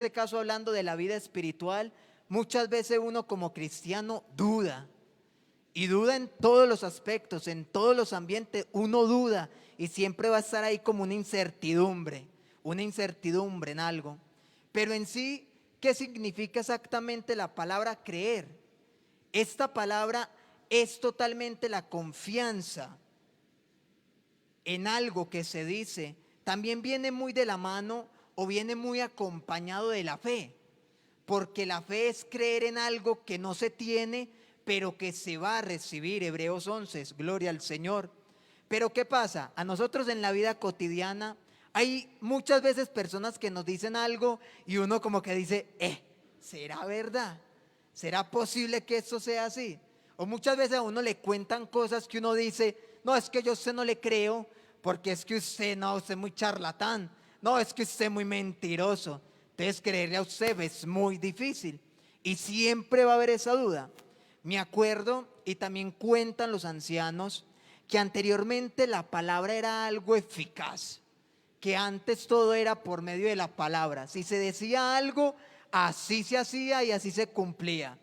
este caso hablando de la vida espiritual, muchas veces uno como cristiano duda. Y duda en todos los aspectos, en todos los ambientes, uno duda y siempre va a estar ahí como una incertidumbre en algo. Pero en sí, ¿qué significa exactamente la palabra creer? Esta palabra es totalmente la confianza en algo que se dice. También viene muy de la mano o viene muy acompañado de la fe, porque la fe es creer en algo que no se tiene, pero que se va a recibir. Hebreos 11, gloria al Señor. Pero ¿qué pasa? A nosotros en la vida cotidiana hay muchas veces personas que nos dicen algo y uno como que dice, ¿será verdad? ¿Será posible que esto sea así? O muchas veces a uno le cuentan cosas que uno dice, no, es que yo a usted no le creo, porque es que usted es muy charlatán, no, es que usted es muy mentiroso. Entonces creerle a usted es muy difícil y siempre va a haber esa duda. Me acuerdo, y también cuentan los ancianos, que anteriormente la palabra era algo eficaz, que antes todo era por medio de la palabra. Si se decía algo, así se hacía y así se cumplía.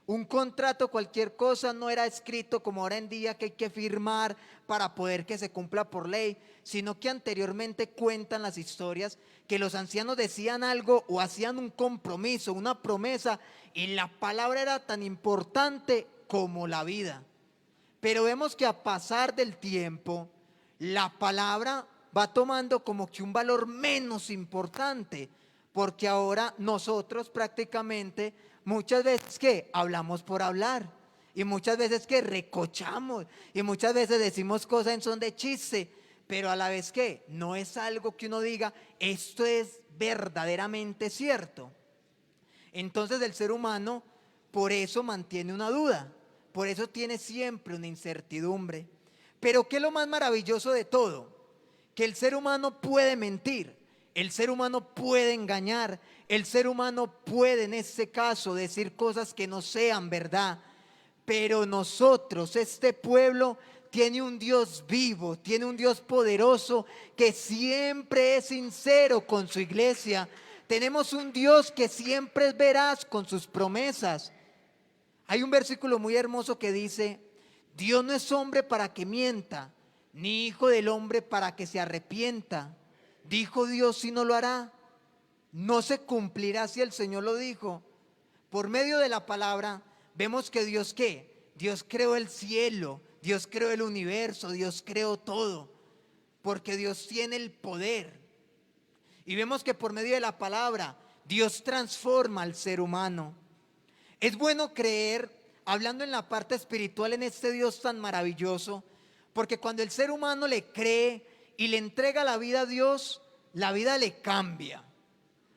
Un contrato, cualquier cosa, no era escrito como ahora en día que hay que firmar para poder que se cumpla por ley, sino que anteriormente cuentan las historias que los ancianos decían algo o hacían un compromiso, una promesa, y la palabra era tan importante como la vida. Pero vemos que a pasar del tiempo, la palabra va tomando como que un valor menos importante, porque ahora nosotros prácticamente muchas veces que hablamos por hablar y muchas veces que recochamos y muchas veces decimos cosas en son de chiste, pero a la vez que no es algo que uno diga, esto es verdaderamente cierto. Entonces el ser humano por eso mantiene una duda, por eso tiene siempre una incertidumbre. Pero ¿qué es lo más maravilloso de todo? Que el ser humano puede mentir, el ser humano puede engañar, el ser humano puede en este caso decir cosas que no sean verdad. Pero nosotros, este pueblo, tiene un Dios vivo, tiene un Dios poderoso que siempre es sincero con su iglesia. Tenemos un Dios que siempre es veraz con sus promesas. Hay un versículo muy hermoso que dice, Dios no es hombre para que mienta, ni hijo del hombre para que se arrepienta. Dijo Dios si no lo hará, no se cumplirá si el Señor lo dijo. Por medio de la palabra vemos que Dios ¿qué? Dios creó el cielo, Dios creó el universo, Dios creó todo, porque Dios tiene el poder. Y vemos que por medio de la palabra Dios transforma al ser humano. Es bueno creer, hablando en la parte espiritual, en este Dios tan maravilloso, porque cuando el ser humano le cree y le entrega la vida a Dios, la vida le cambia.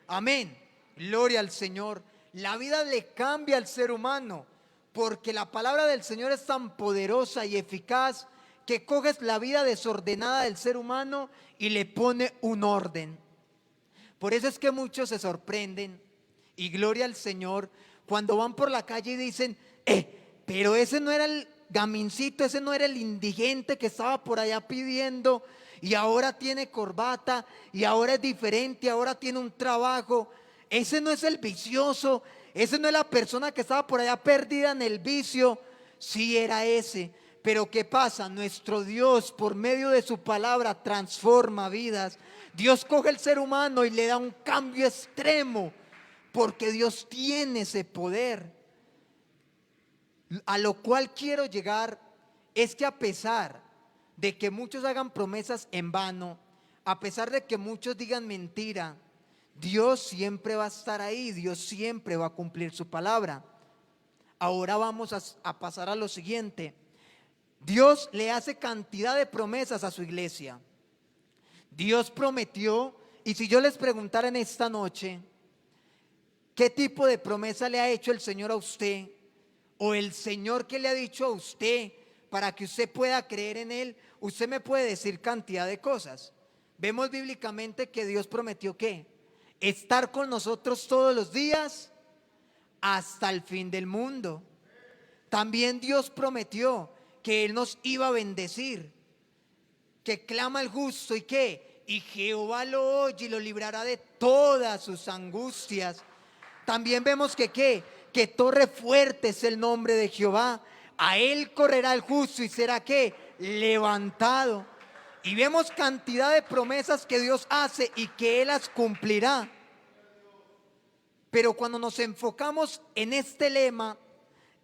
Amén. Gloria al Señor. La vida le cambia al ser humano, porque la palabra del Señor es tan poderosa y eficaz que coges la vida desordenada del ser humano y le pone un orden. Por eso es que muchos se sorprenden, y gloria al Señor, cuando van por la calle y dicen, pero ese no era el gamincito, ese no era el indigente que estaba por allá pidiendo y ahora tiene corbata y ahora es diferente, ahora tiene un trabajo. Ese no es el vicioso, ese no es la persona que estaba por allá perdida en el vicio. Sí era ese, pero ¿qué pasa? Nuestro Dios por medio de su palabra transforma vidas. Dios coge el ser humano y le da un cambio extremo, porque Dios tiene ese poder. A lo cual quiero llegar es que a pesar de que muchos hagan promesas en vano, a pesar de que muchos digan mentira, Dios siempre va a estar ahí, Dios siempre va a cumplir su palabra. Ahora vamos a pasar a lo siguiente. Dios le hace cantidad de promesas a su iglesia. Dios prometió, y si yo les preguntara en esta noche, ¿qué tipo de promesa le ha hecho el Señor a usted? O el Señor que le ha dicho a usted para que usted pueda creer en Él, usted me puede decir cantidad de cosas. Vemos bíblicamente que Dios prometió ¿qué? Estar con nosotros todos los días hasta el fin del mundo. También Dios prometió que Él nos iba a bendecir, que clama el justo y que y Jehová lo oye y lo librará de todas sus angustias. También vemos que torre fuerte es el nombre de Jehová. A él correrá el justo y será levantado. Y vemos cantidad de promesas que Dios hace y que él las cumplirá. Pero cuando nos enfocamos en este lema,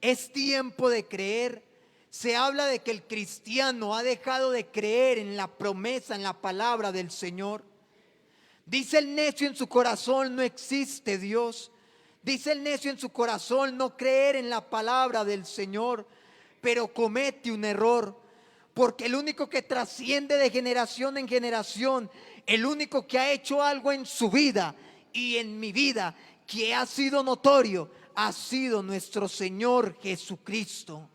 es tiempo de creer, se habla de que el cristiano ha dejado de creer en la promesa, en la palabra del Señor. Dice el necio en su corazón: no existe Dios. Dice el necio en su corazón: no creer en la palabra del Señor. Pero comete un error, porque el único que trasciende de generación en generación, el único que ha hecho algo en su vida y en mi vida, que ha sido notorio, ha sido nuestro Señor Jesucristo.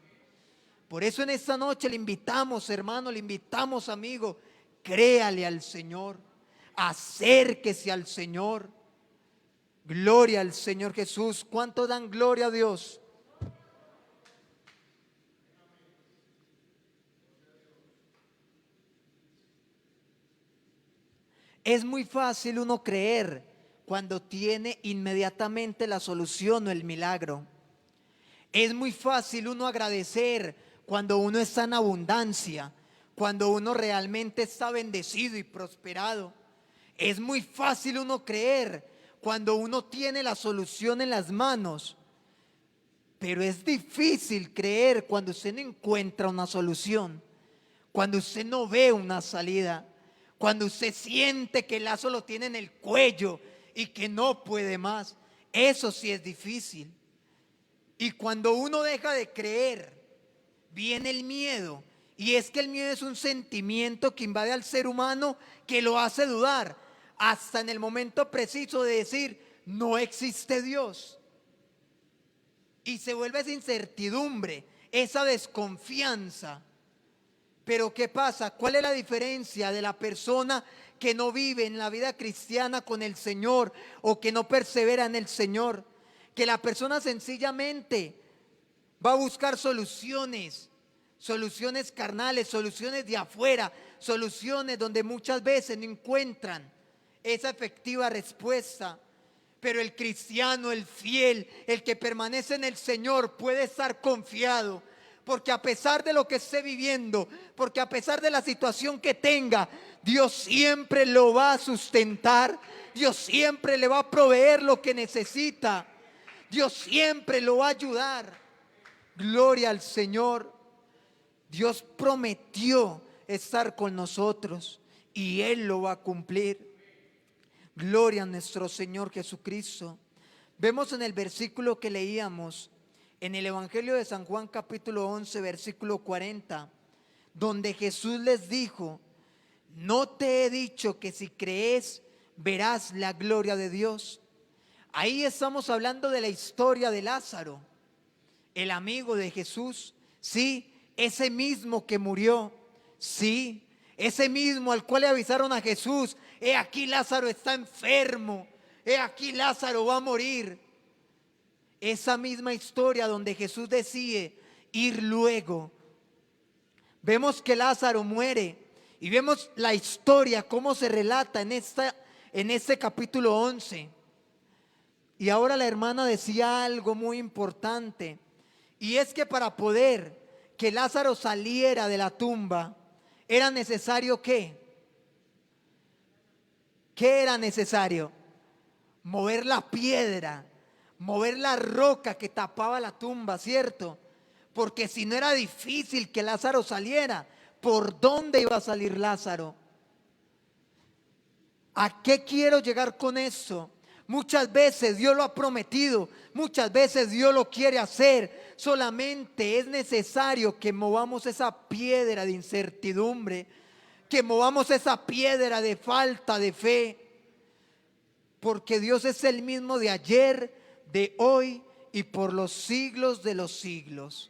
Por eso en esta noche le invitamos, hermano, le invitamos, amigo, créale al Señor, acérquese al Señor. Gloria al Señor Jesús. ¿Cuánto dan gloria a Dios? Es muy fácil uno creer cuando tiene inmediatamente la solución o el milagro. Es muy fácil uno agradecer cuando uno está en abundancia, cuando uno realmente está bendecido y prosperado. Es muy fácil uno creer cuando uno tiene la solución en las manos. Pero es difícil creer cuando usted no encuentra una solución, cuando usted no ve una salida, cuando usted siente que el lazo lo tiene en el cuello y que no puede más. Eso sí es difícil. Y cuando uno deja de creer, viene el miedo. Y es que el miedo es un sentimiento que invade al ser humano, que lo hace dudar hasta en el momento preciso de decir: no existe Dios. Y se vuelve esa incertidumbre, esa desconfianza. Pero ¿qué pasa? ¿Cuál es la diferencia de la persona que no vive en la vida cristiana con el Señor o que no persevera en el Señor? Que la persona sencillamente va a buscar soluciones, soluciones carnales, soluciones de afuera, soluciones donde muchas veces no encuentran esa efectiva respuesta. Pero el cristiano, el fiel, el que permanece en el Señor puede estar confiado, porque a pesar de lo que esté viviendo, porque a pesar de la situación que tenga, Dios siempre lo va a sustentar, Dios siempre le va a proveer lo que necesita, Dios siempre lo va a ayudar. Gloria al Señor. Dios prometió estar con nosotros y Él lo va a cumplir. Gloria a nuestro Señor Jesucristo. Vemos en el versículo que leíamos en el Evangelio de San Juan capítulo 11 versículo 40, donde Jesús les dijo: no te he dicho que si crees verás la gloria de Dios. Ahí estamos hablando de la historia de Lázaro, el amigo de Jesús. Sí, ese mismo que murió. Sí, ese mismo al cual le avisaron a Jesús: he aquí Lázaro está enfermo, he aquí Lázaro va a morir. Esa misma historia donde Jesús decide ir luego. Vemos que Lázaro muere y vemos la historia cómo se relata en este capítulo 11. Y ahora la hermana decía algo muy importante, y es que para poder que Lázaro saliera de la tumba era necesario ¿qué? ¿Qué era necesario? Mover la piedra, mover la roca que tapaba la tumba, ¿cierto? Porque si no era difícil que Lázaro saliera, ¿por dónde iba a salir Lázaro? ¿A qué quiero llegar con esto? Muchas veces Dios lo ha prometido, muchas veces Dios lo quiere hacer, solamente es necesario que movamos esa piedra de incertidumbre, que movamos esa piedra de falta de fe, porque Dios es el mismo de ayer, de hoy y por los siglos de los siglos.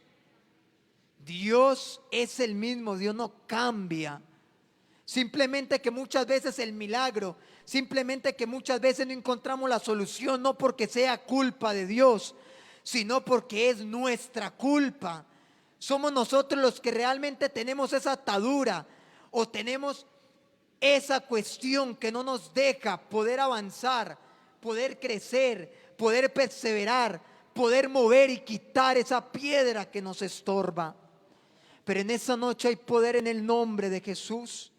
Dios es el mismo, Dios no cambia. Simplemente que muchas veces el milagro, simplemente que muchas veces no encontramos la solución, no porque sea culpa de Dios, sino porque es nuestra culpa. Somos nosotros los que realmente tenemos esa atadura o tenemos esa cuestión que no nos deja poder avanzar, poder crecer, poder perseverar, poder mover y quitar esa piedra que nos estorba. Pero en esta noche hay poder en el nombre de Jesús.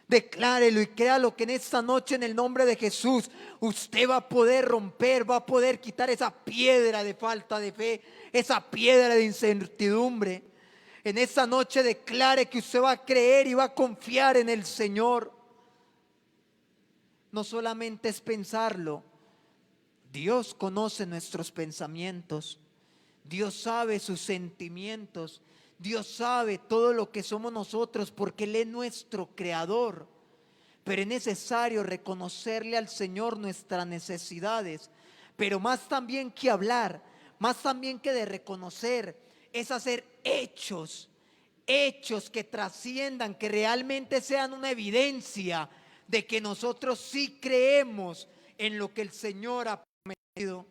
Declárelo y créalo que en esta noche, en el nombre de Jesús, usted va a poder romper, va a poder quitar esa piedra de falta de fe, esa piedra de incertidumbre. En esta noche declare que usted va a creer y va a confiar en el Señor. No solamente es pensarlo, Dios conoce nuestros pensamientos, Dios sabe sus sentimientos, Dios sabe todo lo que somos nosotros porque Él es nuestro creador. Pero es necesario reconocerle al Señor nuestras necesidades. Pero más también que hablar, más también que de reconocer, es hacer hechos, hechos que trasciendan, que realmente sean una evidencia de que nosotros sí creemos en lo que el Señor ha prometido.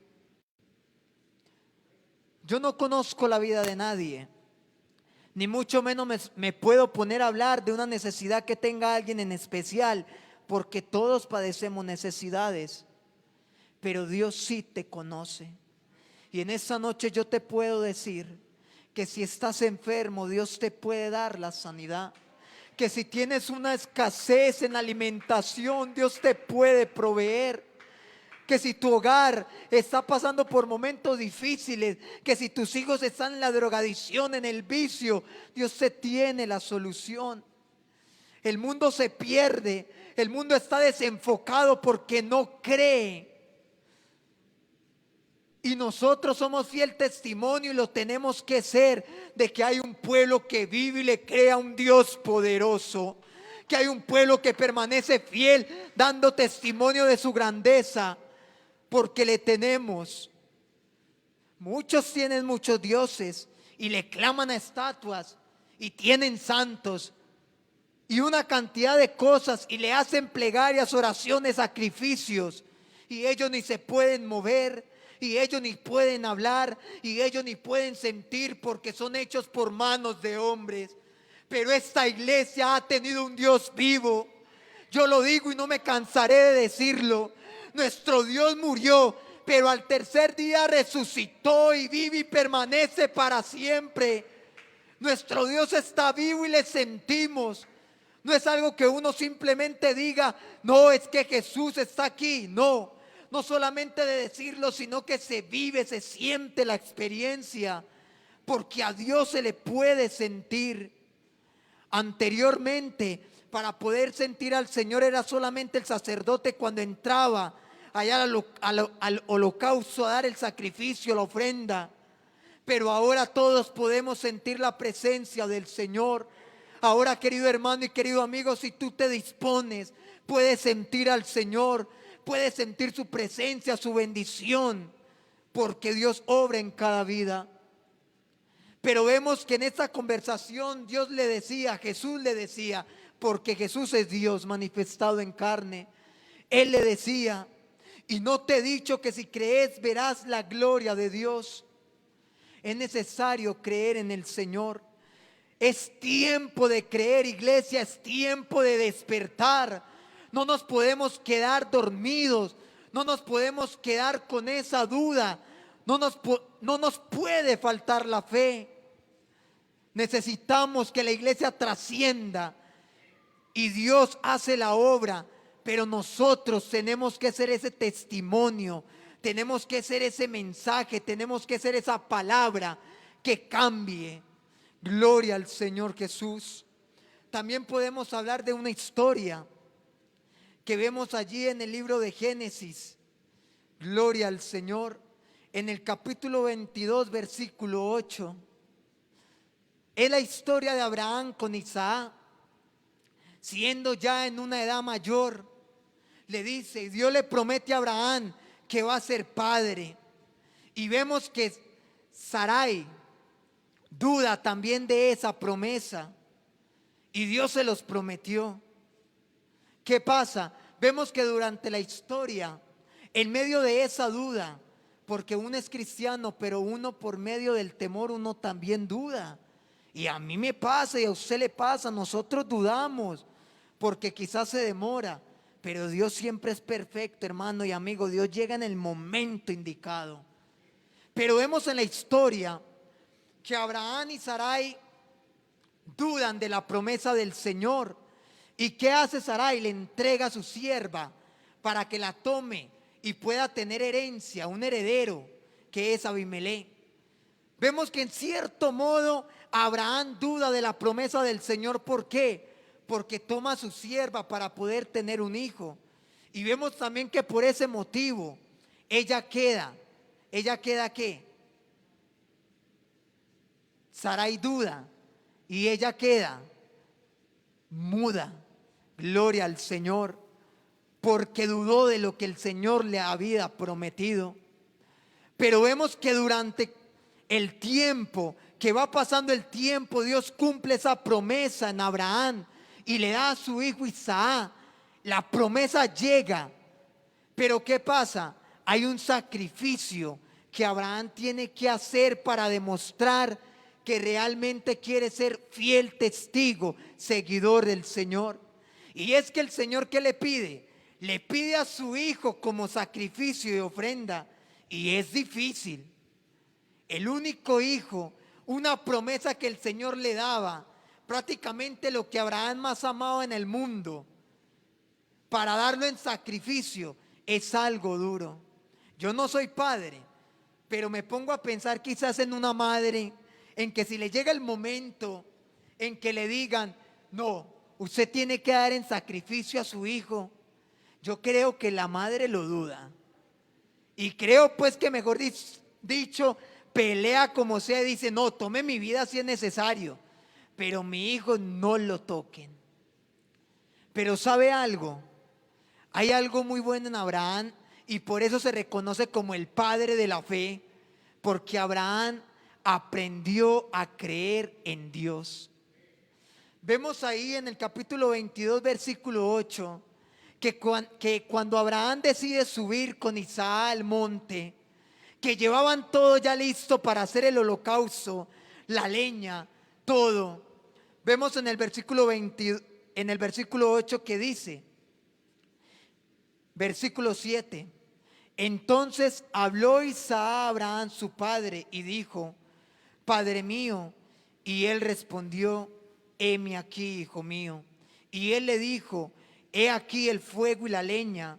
Yo no conozco la vida de nadie, ni mucho menos me puedo poner a hablar de una necesidad que tenga alguien en especial, porque todos padecemos necesidades, pero Dios sí te conoce. Y en esta noche yo te puedo decir que si estás enfermo, Dios te puede dar la sanidad. Que si tienes una escasez en alimentación, Dios te puede proveer. Que si tu hogar está pasando por momentos difíciles, que si tus hijos están en la drogadicción, en el vicio, Dios te tiene la solución. El mundo se pierde, el mundo está desenfocado porque no cree. Y nosotros somos fiel testimonio y lo tenemos que ser de que hay un pueblo que vive y le cree a un Dios poderoso. Que hay un pueblo que permanece fiel dando testimonio de su grandeza. Porque le tenemos. Muchos tienen muchos dioses y le claman a estatuas y tienen santos y una cantidad de cosas y le hacen plegarias, oraciones, sacrificios y ellos ni se pueden mover y ellos ni pueden hablar y ellos ni pueden sentir porque son hechos por manos de hombres. Pero esta iglesia ha tenido un Dios vivo. Yo lo digo y no me cansaré de decirlo. Nuestro Dios murió, pero al tercer día resucitó y vive y permanece para siempre. Nuestro Dios está vivo y le sentimos. No es algo que uno simplemente diga, no, es que Jesús está aquí. No, no solamente de decirlo, sino que se vive, se siente la experiencia. Porque a Dios se le puede sentir. Anteriormente, para poder sentir al Señor era solamente el sacerdote cuando entraba allá al holocausto a dar el sacrificio, la ofrenda. Pero ahora todos podemos sentir la presencia del Señor. Ahora, querido hermano y querido amigo, si tú te dispones, puedes sentir al Señor, puedes sentir su presencia, su bendición, porque Dios obra en cada vida. Pero vemos que en esta conversación Dios le decía, Jesús le decía, porque Jesús es Dios manifestado en carne. Él le decía, y no te he dicho que si crees verás la gloria de Dios. Es necesario creer en el Señor. Es tiempo de creer, iglesia, es tiempo de despertar. No nos podemos quedar dormidos, no nos podemos quedar con esa duda. No nos puede faltar la fe. Necesitamos que la iglesia trascienda y Dios hace la obra, pero nosotros tenemos que ser ese testimonio, tenemos que ser ese mensaje, tenemos que ser esa palabra que cambie. Gloria al Señor Jesús. También podemos hablar de una historia que vemos allí en el libro de Génesis. Gloria al Señor. En el capítulo 22, versículo 8. Es la historia de Abraham con Isaac. Siendo ya en una edad mayor, le dice, Dios le promete a Abraham que va a ser padre. Y vemos que Sarai duda también de esa promesa. Y Dios se los prometió. ¿Qué pasa? Vemos que durante la historia, en medio de esa duda, porque uno es cristiano, pero uno por medio del temor, uno también duda. Y a mí me pasa y a usted le pasa, nosotros dudamos. porque quizás se demora, pero Dios siempre es perfecto, hermano y amigo. Dios llega en el momento indicado. Pero vemos en la historia que Abraham y Sarai dudan de la promesa del Señor. ¿Y qué hace Sarai? Le entrega a su sierva para que la tome y pueda tener herencia, un heredero, que es Abimelech. Vemos que en cierto modo Abraham duda de la promesa del Señor. ¿Por qué? Porque toma a su sierva para poder tener un hijo. Y vemos también que por ese motivo ella queda ¿qué? Sarai duda y ella queda muda. Gloria al Señor, porque dudó de lo que el Señor le había prometido. Pero vemos que durante el tiempo, que va pasando el tiempo, Dios cumple esa promesa en Abraham y le da a su hijo Isaac. La promesa llega, pero ¿qué pasa? Hay un sacrificio que Abraham tiene que hacer para demostrar que realmente quiere ser fiel testigo, seguidor del Señor. Y es que el Señor, ¿qué le pide? Le pide a su hijo como sacrificio y ofrenda. Y es difícil. El único hijo, una promesa que el Señor le daba, prácticamente lo que Abraham más amaba en el mundo, para darlo en sacrificio, es algo duro. Yo no soy padre, pero me pongo a pensar quizás en una madre, en que si le llega el momento en que le digan, no, usted tiene que dar en sacrificio a su hijo, yo creo que la madre lo duda. Y creo pues que mejor dicho, pelea como sea, dice, no, tome mi vida si es necesario, pero mi hijo no lo toquen. Pero ¿sabe algo? Hay algo muy bueno en Abraham y por eso se reconoce como el padre de la fe, porque Abraham aprendió a creer en Dios. Vemos ahí en el capítulo 22, versículo 8, que cuando Abraham decide subir con Isaac al monte, que llevaban todo ya listo para hacer el holocausto, la leña, todo. Vemos en el versículo 8 que dice, versículo 7, entonces habló Isaac a Abraham su padre y dijo, Padre mío. Y él respondió, heme aquí, hijo mío. Y él le dijo, he aquí el fuego y la leña,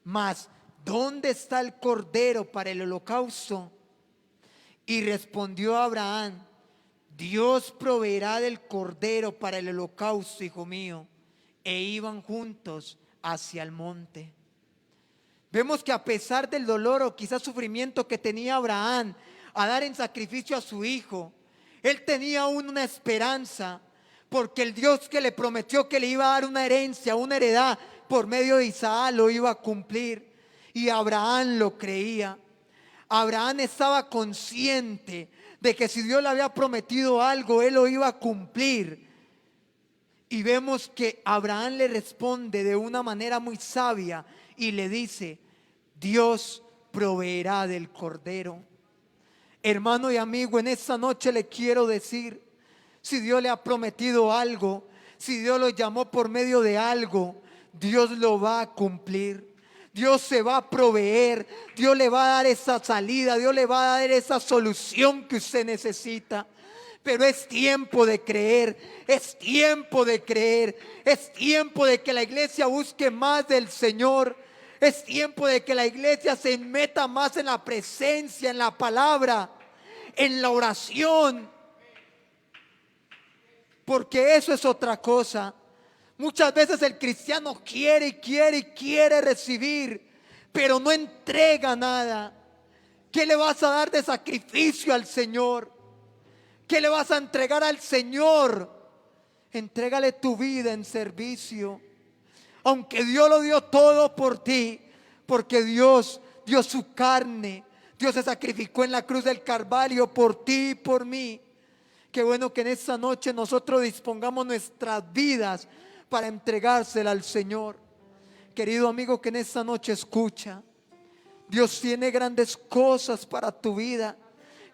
mas ¿dónde está el cordero para el holocausto? Y respondió Abraham, Dios proveerá del cordero para el holocausto, hijo mío. E iban juntos hacia el monte. Vemos que a pesar del dolor o quizás sufrimiento que tenía Abraham a dar en sacrificio a su hijo, él tenía aún una esperanza, porque el Dios que le prometió que le iba a dar una herencia, una heredad por medio de Isaac, lo iba a cumplir. Y Abraham lo creía. Abraham estaba consciente de que si Dios le había prometido algo, él lo iba a cumplir. Y vemos que Abraham le responde de una manera muy sabia y le dice, Dios proveerá del cordero. Hermano y amigo, en esta noche le quiero decir, si Dios le ha prometido algo, si Dios lo llamó por medio de algo, Dios lo va a cumplir. Dios se va a proveer, Dios le va a dar esa salida, Dios le va a dar esa solución que usted necesita. Pero es tiempo de creer, es tiempo de creer, es tiempo de que la iglesia busque más del Señor. Es tiempo de que la iglesia se meta más en la presencia, en la palabra, en la oración. Porque eso es otra cosa. Muchas veces el cristiano quiere recibir, pero no entrega nada. ¿Qué le vas a dar de sacrificio al Señor? ¿Qué le vas a entregar al Señor? Entrégale tu vida en servicio. Aunque Dios lo dio todo por ti, porque Dios dio su carne, Dios se sacrificó en la cruz del Calvario por ti y por mí. Qué bueno que en esta noche nosotros dispongamos nuestras vidas para entregársela al Señor. Querido amigo que en esta noche escucha, Dios tiene grandes cosas para tu vida.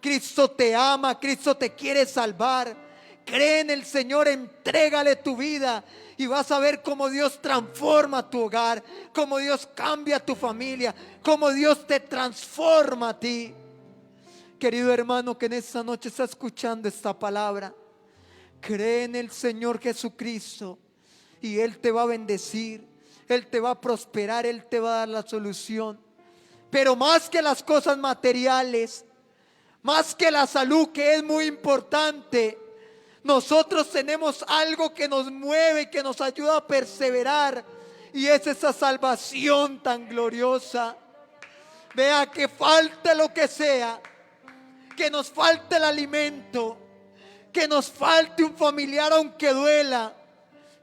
Cristo te ama, Cristo te quiere salvar. Cree en el Señor, entrégale tu vida y vas a ver cómo Dios transforma tu hogar, cómo Dios cambia tu familia, cómo Dios te transforma a ti. Querido hermano que en esta noche está escuchando esta palabra, cree en el Señor Jesucristo y Él te va a bendecir, Él te va a prosperar, Él te va a dar la solución. Pero más que las cosas materiales, más que la salud, que es muy importante, nosotros tenemos algo que nos mueve, que nos ayuda a perseverar, y es esa salvación tan gloriosa. Vea, que falte lo que sea, que nos falte el alimento, que nos falte un familiar aunque duela,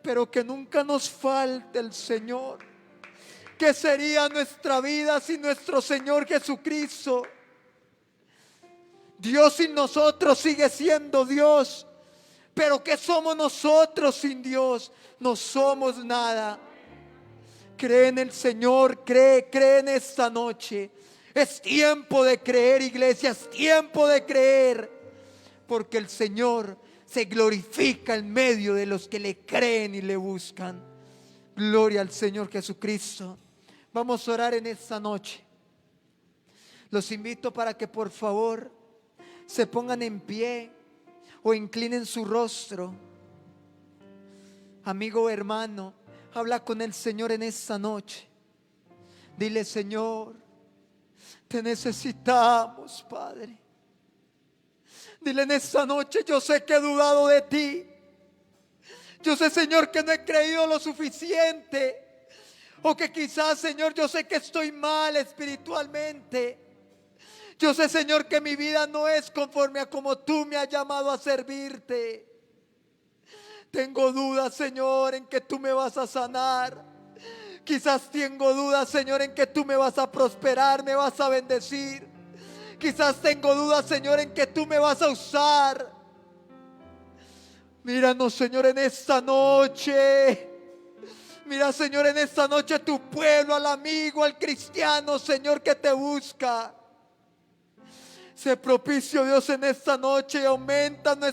pero que nunca nos falte el Señor. ¿Qué sería nuestra vida sin nuestro Señor Jesucristo? Dios sin nosotros sigue siendo Dios, pero ¿qué somos nosotros sin Dios? No somos nada. Cree en el Señor, cree en esta noche. Es tiempo de creer, iglesia, es tiempo de creer, porque el Señor se glorifica en medio de los que le creen y le buscan. Gloria al Señor Jesucristo. Vamos a orar en esta noche. Los invito para que por favor se pongan en pie o inclinen su rostro. Amigo o hermano, habla con el Señor en esta noche. Dile: Señor, te necesitamos, Padre. Dile en esta noche: yo sé que he dudado de ti. Yo sé, Señor, que no he creído lo suficiente. O que quizás, Señor, yo sé que estoy mal espiritualmente. Yo sé, Señor, que mi vida no es conforme a como tú me has llamado a servirte. Tengo dudas, Señor, en que tú me vas a sanar. Quizás tengo dudas, Señor, en que tú me vas a prosperar, me vas a bendecir. Quizás tengo dudas, Señor, en que tú me vas a usar. Míranos, Señor, en esta noche. Mira, Señor, en esta noche tu pueblo, al amigo, al cristiano, Señor, que te busca. Sé propicio, Dios, en esta noche, y aumenta nuestra